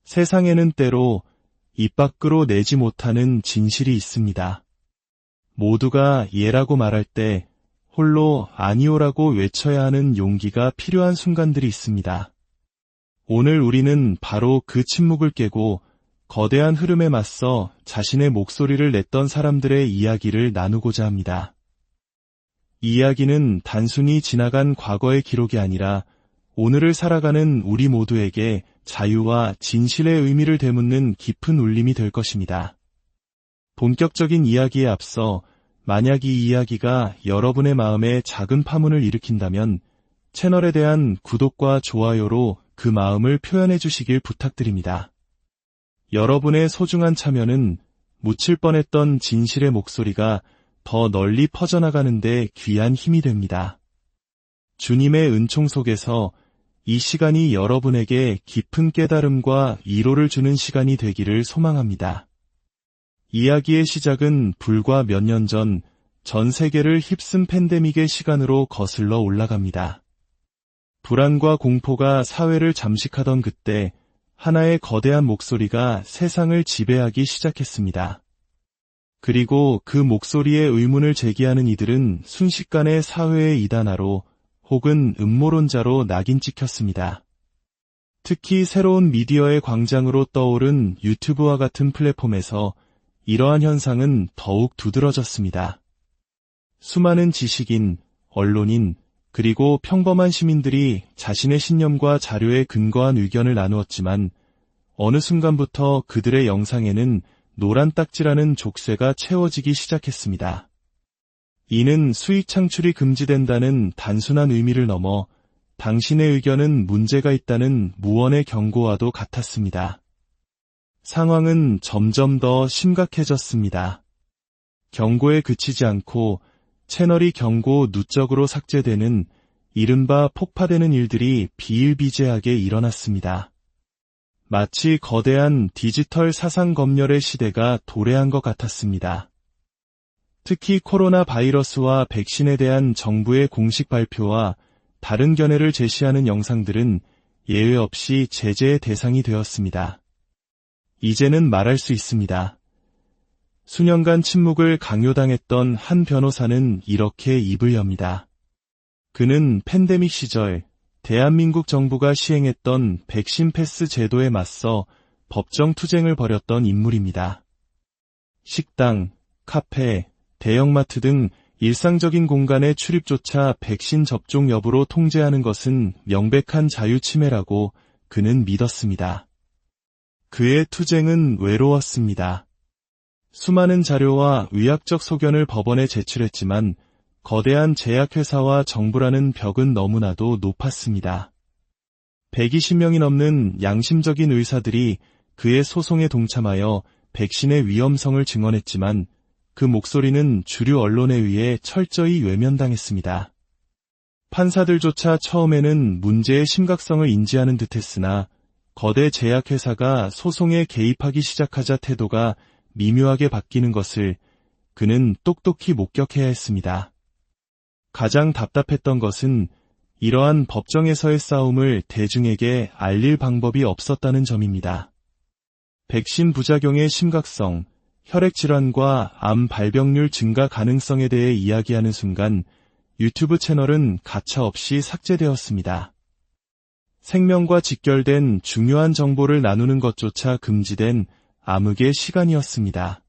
세상에는 때로 입 밖으로 내지 못하는 진실이 있습니다. 모두가 예라고 말할 때 홀로 아니오라고 외쳐야 하는 용기가 필요한 순간들이 있습니다. 오늘 우리는 바로 그 침묵을 깨고 거대한 흐름에 맞서 자신의 목소리를 냈던 사람들의 이야기를 나누고자 합니다. 이 이야기는 단순히 지나간 과거의 기록이 아니라 오늘을 살아가는 우리 모두에게 자유와 진실의 의미를 되묻는 깊은 울림이 될 것입니다. 본격적인 이야기에 앞서 만약 이 이야기가 여러분의 마음에 작은 파문을 일으킨다면 채널에 대한 구독과 좋아요로 그 마음을 표현해 주시길 부탁드립니다. 여러분의 소중한 참여는 묻힐 뻔했던 진실의 목소리가 더 널리 퍼져나가는 데 귀한 힘이 됩니다. 주님의 은총 속에서 이 시간이 여러분에게 깊은 깨달음과 위로를 주는 시간이 되기를 소망합니다. 이야기의 시작은 불과 몇 년 전 세계를 휩쓴 팬데믹의 시간으로 거슬러 올라갑니다. 불안과 공포가 사회를 잠식하던 그때 하나의 거대한 목소리가 세상을 지배하기 시작했습니다. 그리고 그 목소리에 의문을 제기하는 이들은 순식간에 사회의 이단화로 혹은 음모론자로 낙인 찍혔습니다. 특히 새로운 미디어의 광장으로 떠오른 유튜브와 같은 플랫폼에서 이러한 현상은 더욱 두드러졌습니다. 수많은 지식인, 언론인, 그리고 평범한 시민들이 자신의 신념과 자료에 근거한 의견을 나누었지만 어느 순간부터 그들의 영상에는 노란 딱지라는 족쇄가 채워지기 시작했습니다. 이는 수익 창출이 금지된다는 단순한 의미를 넘어 당신의 의견은 문제가 있다는 무언의 경고와도 같았습니다. 상황은 점점 더 심각해졌습니다. 경고에 그치지 않고 채널이 경고 누적으로 삭제되는 이른바 폭파되는 일들이 비일비재하게 일어났습니다. 마치 거대한 디지털 사상 검열의 시대가 도래한 것 같았습니다. 특히 코로나 바이러스와 백신에 대한 정부의 공식 발표와 다른 견해를 제시하는 영상들은 예외 없이 제재의 대상이 되었습니다. 이제는 말할 수 있습니다. 수년간 침묵을 강요당했던 한 변호사는 이렇게 입을 엽니다. 그는 팬데믹 시절 대한민국 정부가 시행했던 백신 패스 제도에 맞서 법정 투쟁을 벌였던 인물입니다. 식당, 카페, 대형마트 등 일상적인 공간의 출입조차 백신 접종 여부로 통제하는 것은 명백한 자유 침해라고 그는 믿었습니다. 그의 투쟁은 외로웠습니다. 수많은 자료와 의학적 소견을 법원에 제출했지만 거대한 제약회사와 정부라는 벽은 너무나도 높았습니다. 120명이 넘는 양심적인 의사들이 그의 소송에 동참하여 백신의 위험성을 증언했지만 그 목소리는 주류 언론에 의해 철저히 외면당했습니다. 판사들조차 처음에는 문제의 심각성을 인지하는 듯했으나 거대 제약회사가 소송에 개입하기 시작하자 태도가 미묘하게 바뀌는 것을 그는 똑똑히 목격해야 했습니다. 가장 답답했던 것은 이러한 법정에서의 싸움을 대중에게 알릴 방법이 없었다는 점입니다. 백신 부작용의 심각성, 혈액질환과 암 발병률 증가 가능성에 대해 이야기하는 순간 유튜브 채널은 가차없이 삭제되었습니다. 생명과 직결된 중요한 정보를 나누는 것조차 금지된 암흑의 시간이었습니다.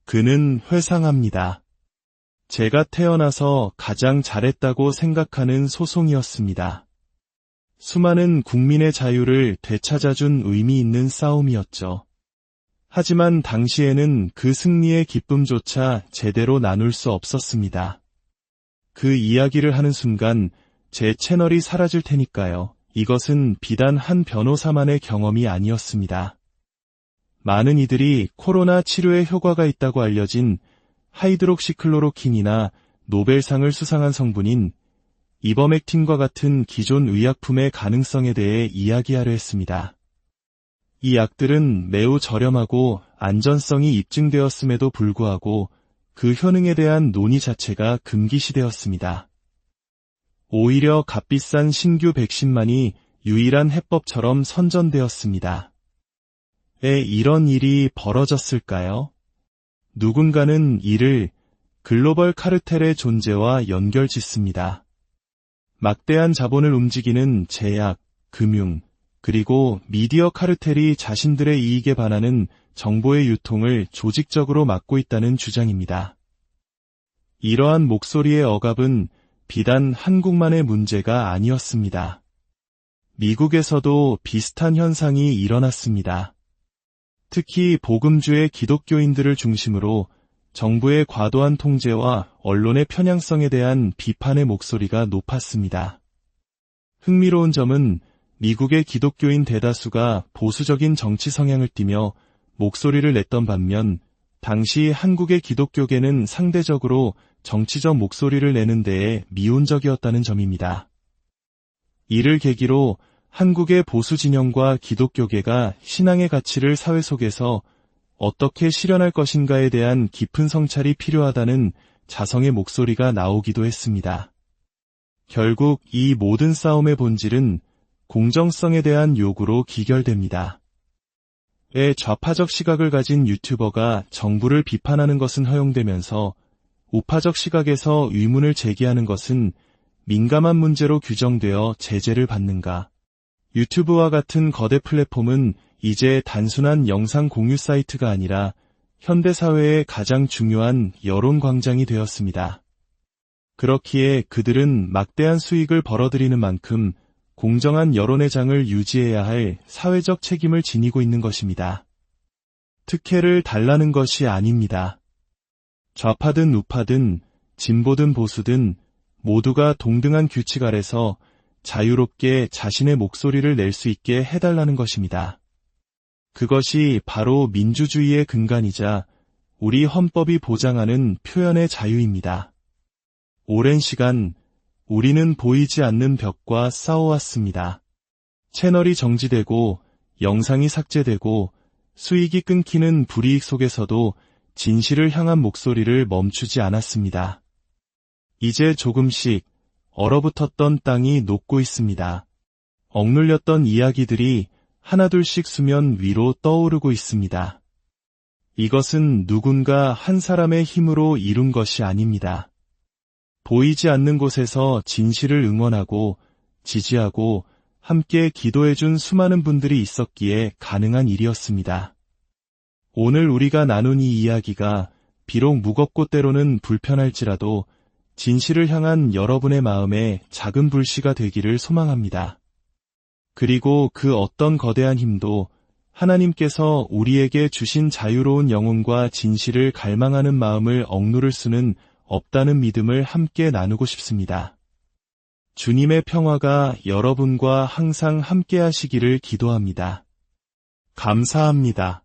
그는 회상합니다. 제가 태어나서 가장 잘했다고 생각하는 소송이었습니다. 수많은 국민의 자유를 되찾아준 의미 있는 싸움이었죠. 하지만 당시에는 그 승리의 기쁨조차 제대로 나눌 수 없었습니다. 그 이야기를 하는 순간 제 채널이 사라질 테니까요. 이것은 비단 한 변호사만의 경험이 아니었습니다. 많은 이들이 코로나 치료에 효과가 있다고 알려진 하이드록시클로로킨이나 노벨상을 수상한 성분인 이버맥틴과 같은 기존 의약품의 가능성에 대해 이야기하려 했습니다. 이 약들은 매우 저렴하고 안전성이 입증되었음에도 불구하고 그 효능에 대한 논의 자체가 금기시되었습니다. 오히려 값비싼 신규 백신만이 유일한 해법처럼 선전되었습니다. 이런 일이 벌어졌을까요? 누군가는 이를 글로벌 카르텔의 존재와 연결짓습니다. 막대한 자본을 움직이는 제약, 금융, 그리고 미디어 카르텔이 자신들의 이익에 반하는 정보의 유통을 조직적으로 막고 있다는 주장입니다. 이러한 목소리의 억압은 비단 한국만의 문제가 아니었습니다. 미국에서도 비슷한 현상이 일어났습니다. 특히 복음주의 기독교인들을 중심으로 정부의 과도한 통제와 언론의 편향성에 대한 비판의 목소리가 높았습니다. 흥미로운 점은 미국의 기독교인 대다수가 보수적인 정치 성향을 띠며 목소리를 냈던 반면 당시 한국의 기독교계는 상대적으로 정치적 목소리를 내는 데에 미온적이었다는 점입니다. 이를 계기로 한국의 보수 진영과 기독교계가 신앙의 가치를 사회 속에서 어떻게 실현할 것인가에 대한 깊은 성찰이 필요하다는 자성의 목소리가 나오기도 했습니다. 결국 이 모든 싸움의 본질은 공정성에 대한 요구로 기결됩니다. 좌파적 시각을 가진 유튜버가 정부를 비판하는 것은 허용되면서 우파적 시각에서 의문을 제기하는 것은 민감한 문제로 규정되어 제재를 받는가? 유튜브와 같은 거대 플랫폼은 이제 단순한 영상 공유 사이트가 아니라 현대사회의 가장 중요한 여론 광장이 되었습니다. 그렇기에 그들은 막대한 수익을 벌어들이는 만큼 공정한 여론의 장을 유지해야 할 사회적 책임을 지니고 있는 것입니다. 특혜를 달라는 것이 아닙니다. 좌파든 우파든 진보든 보수든 모두가 동등한 규칙 아래서 자유롭게 자신의 목소리를 낼 수 있게 해달라는 것입니다. 그것이 바로 민주주의의 근간이자 우리 헌법이 보장하는 표현의 자유입니다. 오랜 시간 우리는 보이지 않는 벽과 싸워왔습니다. 채널이 정지되고 영상이 삭제되고 수익이 끊기는 불이익 속에서도 진실을 향한 목소리를 멈추지 않았습니다. 이제 조금씩 얼어붙었던 땅이 녹고 있습니다. 억눌렸던 이야기들이 하나둘씩 수면 위로 떠오르고 있습니다. 이것은 누군가 한 사람의 힘으로 이룬 것이 아닙니다. 보이지 않는 곳에서 진실을 응원하고 지지하고 함께 기도해준 수많은 분들이 있었기에 가능한 일이었습니다. 오늘 우리가 나눈 이 이야기가 비록 무겁고 때로는 불편할지라도 진실을 향한 여러분의 마음에 작은 불씨가 되기를 소망합니다. 그리고 그 어떤 거대한 힘도 하나님께서 우리에게 주신 자유로운 영혼과 진실을 갈망하는 마음을 억누를 수는 없다는 믿음을 함께 나누고 싶습니다. 주님의 평화가 여러분과 항상 함께 하시기를 기도합니다. 감사합니다.